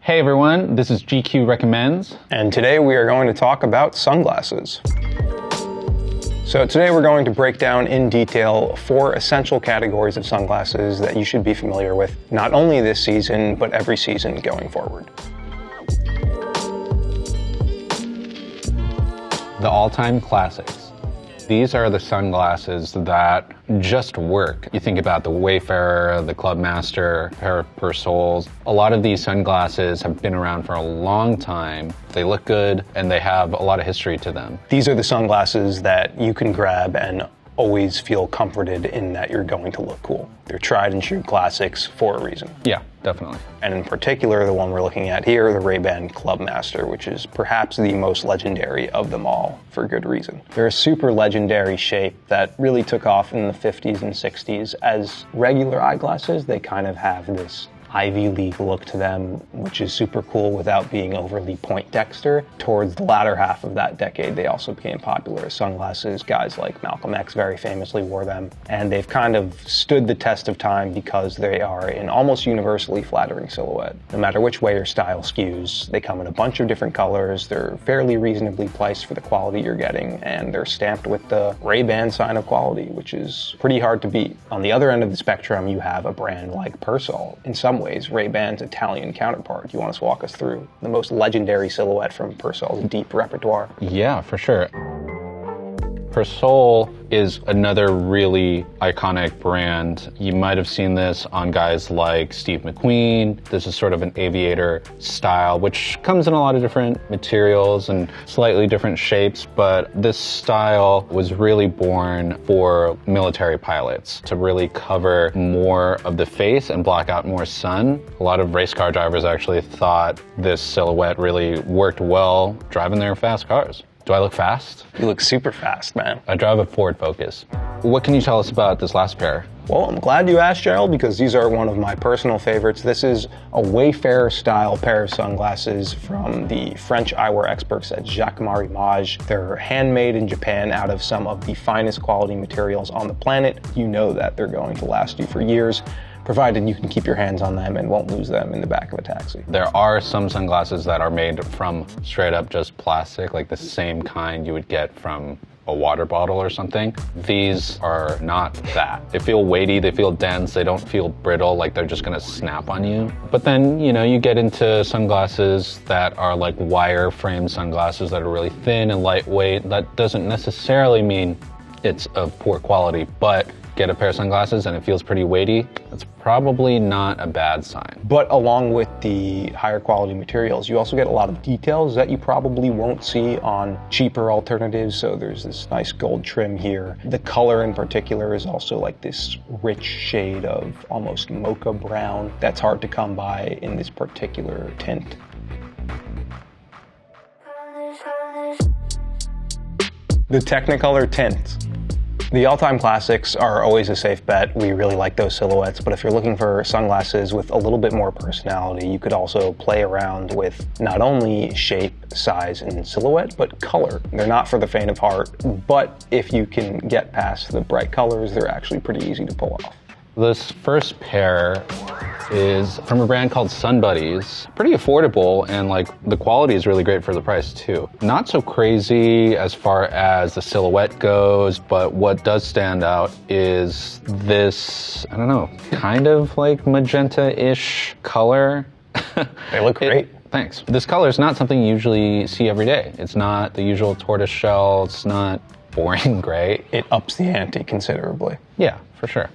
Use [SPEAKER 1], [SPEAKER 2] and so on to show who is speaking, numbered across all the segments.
[SPEAKER 1] Hey everyone, this is GQ Recommends.
[SPEAKER 2] And today we are going to talk about sunglasses. So today we're going to break down in detail 4 essential categories of sunglasses that you should be familiar with, not only this season, but every season going forward.
[SPEAKER 1] The all-time classics. These are the sunglasses that just work. You think about the Wayfarer, the Clubmaster, pair of Persols. A lot of these sunglasses have been around for a long time. They look good and they have a lot of history to them.
[SPEAKER 2] These are the sunglasses that you can grab and always feel comforted in that you're going to look cool. They're tried and true classics for a reason.
[SPEAKER 1] Yeah, definitely.
[SPEAKER 2] And in particular, the one we're looking at here, the Ray-Ban Clubmaster, which is perhaps the most legendary of them all for good reason. They're a super legendary shape that really took off in the 50s and 60s. As regular eyeglasses, they kind of have this Ivy League look to them, which is super cool without being overly Poindexter. Towards the latter half of that decade, they also became popular as sunglasses. Guys like Malcolm X very famously wore them, and they've kind of stood the test of time because they are an almost universally flattering silhouette. No matter which way your style skews, they come in a bunch of different colors, they're fairly reasonably priced for the quality you're getting, and they're stamped with the Ray-Ban sign of quality, which is pretty hard to beat. On the other end of the spectrum, you have a brand like Persol. In some ways, Ray-Ban's Italian counterpart. Do you want us to walk us through the most legendary silhouette from Persol's deep repertoire?
[SPEAKER 1] Yeah, for sure. Persol is another really iconic brand. You might have seen this on guys like Steve McQueen. This is sort of an aviator style, which comes in a lot of different materials and slightly different shapes, but this style was really born for military pilots to really cover more of the face and block out more sun. A lot of race car drivers actually thought this silhouette really worked well driving their fast cars. Do I look fast?
[SPEAKER 2] You look super fast, man.
[SPEAKER 1] I drive a Ford Focus. What can you tell us about this last pair?
[SPEAKER 2] Well, I'm glad you asked, Gerald, because these are one of my personal favorites. This is a Wayfarer-style pair of sunglasses from the French eyewear experts at Jacquemart Image. They're handmade in Japan out of some of the finest quality materials on the planet. You know that they're going to last you for years, provided you can keep your hands on them and won't lose them in the back of a taxi.
[SPEAKER 1] There are some sunglasses that are made from straight up just plastic, like the same kind you would get from a water bottle or something. These are not that. They feel weighty, they feel dense, they don't feel brittle, like they're just gonna snap on you. But then, you know, you get into sunglasses that are like wire frame sunglasses that are really thin and lightweight. That doesn't necessarily mean it's of poor quality, but get a pair of sunglasses and it feels pretty weighty, that's probably not a bad sign.
[SPEAKER 2] But along with the higher quality materials, you also get a lot of details that you probably won't see on cheaper alternatives. So there's this nice gold trim here. The color in particular is also like this rich shade of almost mocha brown that's hard to come by in this particular tint. The Technicolor Tints. The all-time classics are always a safe bet. We really like those silhouettes, but if you're looking for sunglasses with a little bit more personality, you could also play around with not only shape, size, and silhouette, but color. They're not for the faint of heart, but if you can get past the bright colors, they're actually pretty easy to pull off.
[SPEAKER 1] This first pair is from a brand called Sun Buddies. Pretty affordable, and like the quality is really great for the price too. Not so crazy as far as the silhouette goes, but what does stand out is this, I don't know, kind of like magenta-ish color.
[SPEAKER 2] They look great.
[SPEAKER 1] Thanks. This color is not something you usually see every day. It's not the usual tortoise shell, it's not boring gray.
[SPEAKER 2] It ups the ante considerably.
[SPEAKER 1] Yeah, for sure.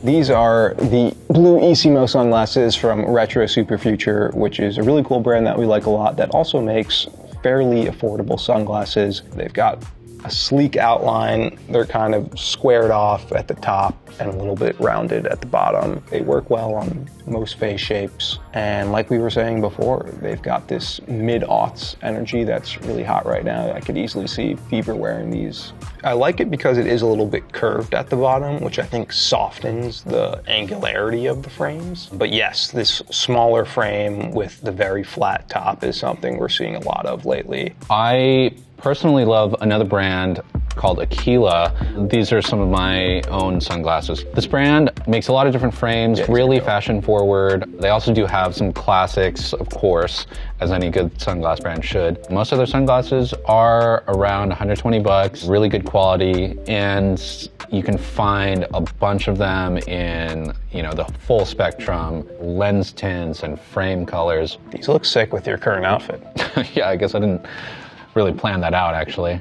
[SPEAKER 2] These are the blue Isimo sunglasses from Retro Super Future, which is a really cool brand that we like a lot that also makes fairly affordable sunglasses. They've got a sleek outline. They're kind of squared off at the top and a little bit rounded at the bottom. They work well on most face shapes. And like we were saying before, they've got this mid-aughts energy that's really hot right now. I could easily see Bieber wearing these. I like it because it is a little bit curved at the bottom, which I think softens the angularity of the frames. But yes, this smaller frame with the very flat top is something we're seeing a lot of lately.
[SPEAKER 1] I personally love another brand called Aquila. These are some of my own sunglasses. This brand makes a lot of different frames, really fashion forward. They also do have some classics, of course, as any good sunglass brand should. Most of their sunglasses are around 120 bucks, really good quality, and you can find a bunch of them in, you know, the full spectrum, lens tints and frame colors.
[SPEAKER 2] These look sick with your current outfit.
[SPEAKER 1] Yeah, I guess I didn't really plan that out, actually.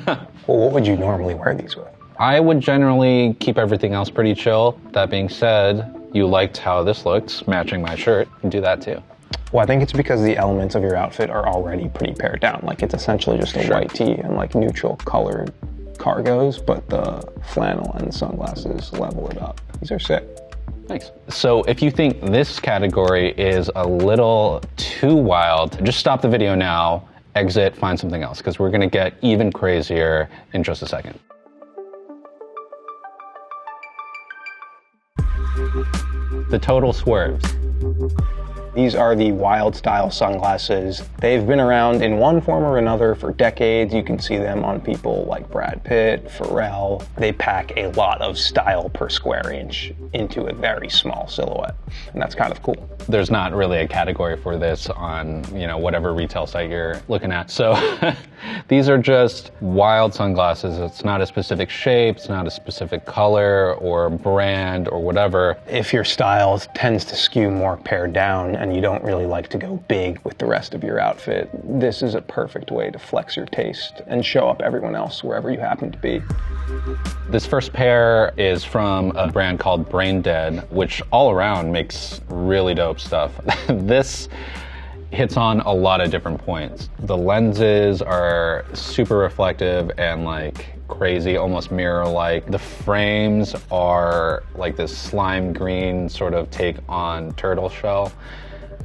[SPEAKER 2] Well, what would you normally wear these with?
[SPEAKER 1] I would generally keep everything else pretty chill. That being said, you liked how this looks, matching my shirt. You can do that too.
[SPEAKER 2] Well, I think it's because the elements of your outfit are already pretty pared down. Like, it's essentially just a white tee and like neutral colored cargos, but the flannel and the sunglasses level it up. These are sick.
[SPEAKER 1] Thanks. So if you think this category is a little too wild, just stop the video now, exit, find something else, because we're gonna get even crazier in just a second. The total Swerves.
[SPEAKER 2] These are the wild style sunglasses. They've been around in one form or another for decades. You can see them on people like Brad Pitt, Pharrell. They pack a lot of style per square inch into a very small silhouette, and that's kind of cool.
[SPEAKER 1] There's not really a category for this on, you know, whatever retail site you're looking at. So these are just wild sunglasses. It's not a specific shape, it's not a specific color or brand or whatever.
[SPEAKER 2] If your style tends to skew more pared down and you don't really like to go big with the rest of your outfit, this is a perfect way to flex your taste and show up everyone else wherever you happen to be.
[SPEAKER 1] This first pair is from a brand called Brain Dead, which all around makes really dope stuff. This hits on a lot of different points. The lenses are super reflective and like crazy, almost mirror-like. The frames are like this slime green sort of take on turtle shell.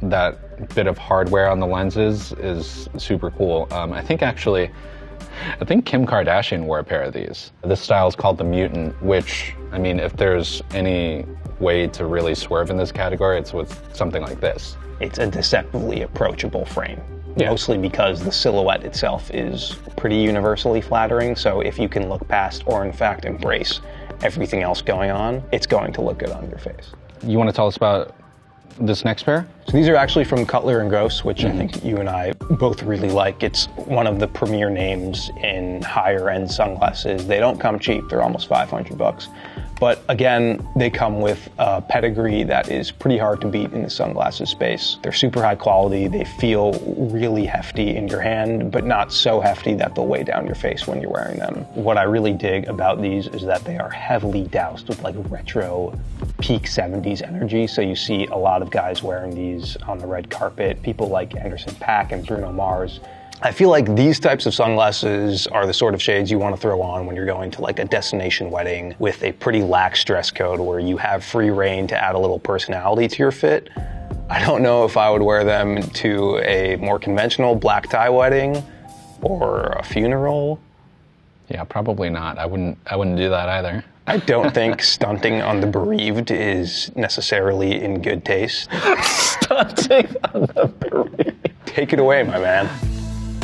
[SPEAKER 1] That bit of hardware on the lenses is super cool. I think Kim Kardashian wore a pair of these. This style is called the Mutant, which, I mean, if there's any way to really swerve in this category, it's with something like this.
[SPEAKER 2] It's a deceptively approachable frame. Mostly because the silhouette itself is pretty universally flattering, so if you can look past or in fact embrace everything else going on, it's going to look good on your face.
[SPEAKER 1] You want to tell us about this next pair?
[SPEAKER 2] So these are actually from Cutler & Gross, which I think you and I both really like. It's one of the premier names in higher end sunglasses. They don't come cheap, they're almost 500 bucks. But again, they come with a pedigree that is pretty hard to beat in the sunglasses space. They're super high quality, they feel really hefty in your hand, but not so hefty that they'll weigh down your face when you're wearing them. What I really dig about these is that they are heavily doused with like retro peak 70s energy. So you see a lot of guys wearing these on the red carpet, people like Anderson .Paak and Bruno Mars. I feel like these types of sunglasses are the sort of shades you want to throw on when you're going to like a destination wedding with a pretty lax dress code where you have free reign to add a little personality to your fit. I don't know if I would wear them to a more conventional black tie wedding or a funeral.
[SPEAKER 1] Yeah, probably not. I wouldn't do that either.
[SPEAKER 2] I don't think stunting on the bereaved is necessarily in good taste.
[SPEAKER 1] Stunting on the bereaved.
[SPEAKER 2] Take it away, my man.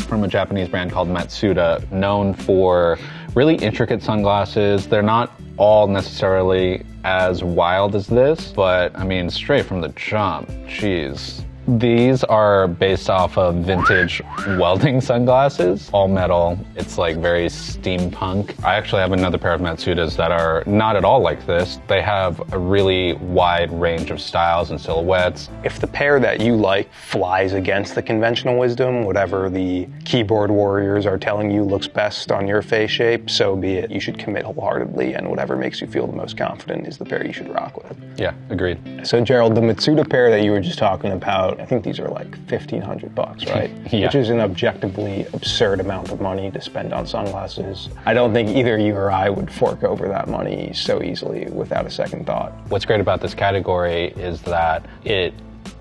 [SPEAKER 1] From a Japanese brand called Matsuda, known for really intricate sunglasses. They're not all necessarily as wild as this, but I mean, straight from the jump, geez. These are based off of vintage welding sunglasses, all metal. It's like very steampunk. I actually have another pair of Matsudas that are not at all like this. They have a really wide range of styles and silhouettes.
[SPEAKER 2] If the pair that you like flies against the conventional wisdom, whatever the keyboard warriors are telling you looks best on your face shape, so be it. You should commit wholeheartedly, and whatever makes you feel the most confident is the pair you should rock with.
[SPEAKER 1] Yeah, agreed.
[SPEAKER 2] So Gerald, the Matsuda pair that you were just talking about, I think these are like 1,500 bucks, right?
[SPEAKER 1] Yeah.
[SPEAKER 2] Which is an objectively absurd amount of money to spend on sunglasses. I don't think either you or I would fork over that money so easily without a second thought.
[SPEAKER 1] What's great about this category is that it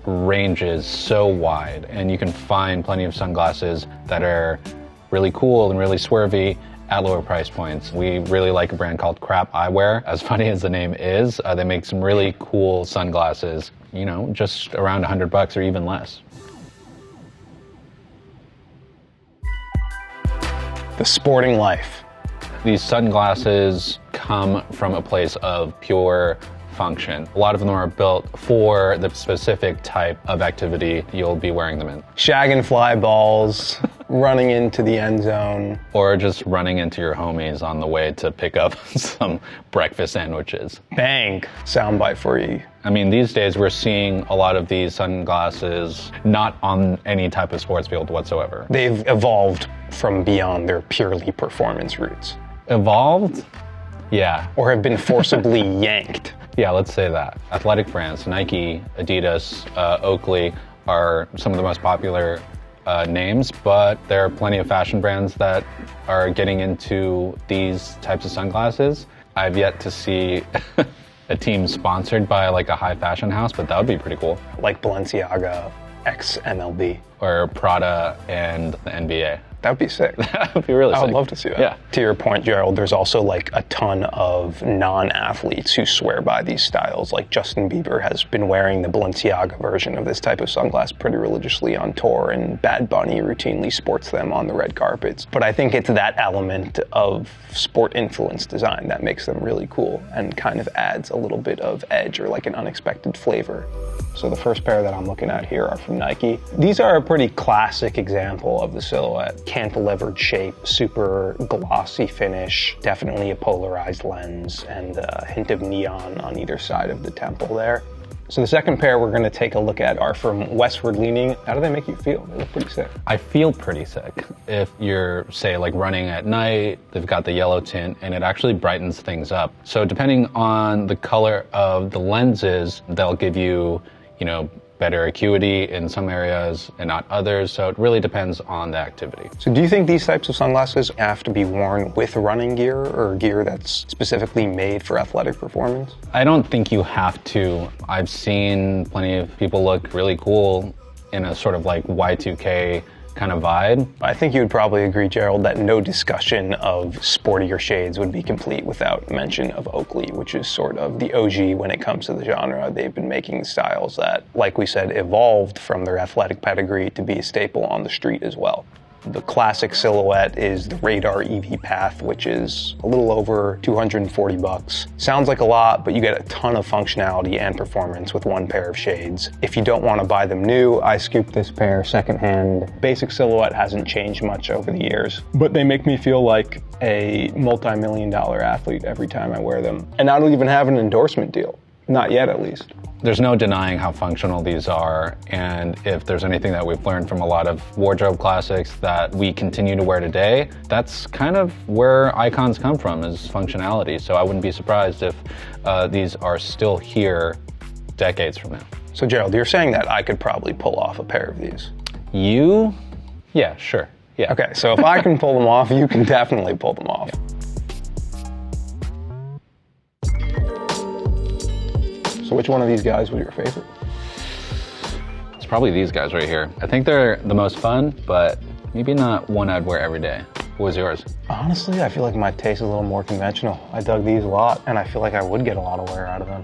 [SPEAKER 1] ranges so wide, and you can find plenty of sunglasses that are really cool and really swervy at lower price points. We really like a brand called Crap Eyewear. As funny as the name is, they make some really cool sunglasses, you know, just around 100 bucks or even less.
[SPEAKER 2] The sporting life.
[SPEAKER 1] These sunglasses come from a place of pure function. A lot of them are built for the specific type of activity you'll be wearing them in.
[SPEAKER 2] Shag and fly balls, running into the end zone.
[SPEAKER 1] Or just running into your homies on the way to pick up some breakfast sandwiches.
[SPEAKER 2] Bang, soundbite for you.
[SPEAKER 1] I mean, these days we're seeing a lot of these sunglasses not on any type of sports field whatsoever.
[SPEAKER 2] They've evolved from beyond their purely performance roots.
[SPEAKER 1] Evolved? Yeah.
[SPEAKER 2] Or have been forcibly yanked.
[SPEAKER 1] Yeah, let's say that. Athletic brands, Nike, Adidas, Oakley are some of the most popular names, but there are plenty of fashion brands that are getting into these types of sunglasses. I've yet to see a team sponsored by like a high fashion house, but that would be pretty cool.
[SPEAKER 2] Like Balenciaga x MLB.
[SPEAKER 1] Or Prada and the NBA.
[SPEAKER 2] That would be sick.
[SPEAKER 1] That would be really sick.
[SPEAKER 2] I would love to see that.
[SPEAKER 1] Yeah.
[SPEAKER 2] To your point, Gerald, there's also like a ton of non-athletes who swear by these styles. Like Justin Bieber has been wearing the Balenciaga version of this type of sunglass pretty religiously on tour, and Bad Bunny routinely sports them on the red carpets. But I think it's that element of sport influence design that makes them really cool and kind of adds a little bit of edge or like an unexpected flavor. So the first pair that I'm looking at here are from Nike. These are a pretty classic example of the silhouette. Cantilevered shape, super glossy finish, definitely a polarized lens, and a hint of neon on either side of the temple there. So the second pair we're going to take a look at are from Westward Leaning. How do they make you feel? They look pretty sick.
[SPEAKER 1] I feel pretty sick. If you're, say, like running at night, they've got the yellow tint, and it actually brightens things up. So depending on the color of the lenses, they'll give you, you know, better acuity in some areas and not others, so it really depends on the activity.
[SPEAKER 2] So do you think these types of sunglasses have to be worn with running gear or gear that's specifically made for athletic performance?
[SPEAKER 1] I don't think you have to. I've seen plenty of people look really cool in a sort of like Y2K kind of vibe.
[SPEAKER 2] I think you would probably agree, Gerald, that no discussion of sportier shades would be complete without mention of Oakley, which is sort of the OG when it comes to the genre. They've been making styles that, like we said, evolved from their athletic pedigree to be a staple on the street as well. The classic silhouette is the Radar EV Path, which is a little over $240. Sounds like a lot, but you get a ton of functionality and performance with one pair of shades. If you don't want to buy them new, I scooped this pair secondhand. Basic silhouette hasn't changed much over the years, but they make me feel like a multi-million-dollar athlete every time I wear them. And I don't even have an endorsement deal. Not yet, at least.
[SPEAKER 1] There's no denying how functional these are, and if there's anything that we've learned from a lot of wardrobe classics that we continue to wear today, that's kind of where icons come from, is functionality. So I wouldn't be surprised if these are still here decades from now.
[SPEAKER 2] So Gerald, you're saying that I could probably pull off a pair of these?
[SPEAKER 1] You? Yeah, sure. Yeah.
[SPEAKER 2] Okay, so if I can pull them off, you can definitely pull them off.
[SPEAKER 1] Yeah.
[SPEAKER 2] So which one of these guys was your favorite?
[SPEAKER 1] It's probably these guys right here. I think they're the most fun, but maybe not one I'd wear every day. What was yours?
[SPEAKER 2] Honestly, I feel like my taste is a little more conventional. I dug these a lot, and I feel like I would get a lot of wear out of them.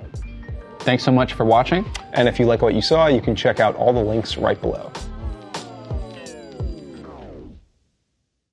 [SPEAKER 1] Thanks so much for watching.
[SPEAKER 2] And if you like what you saw, you can check out all the links right below.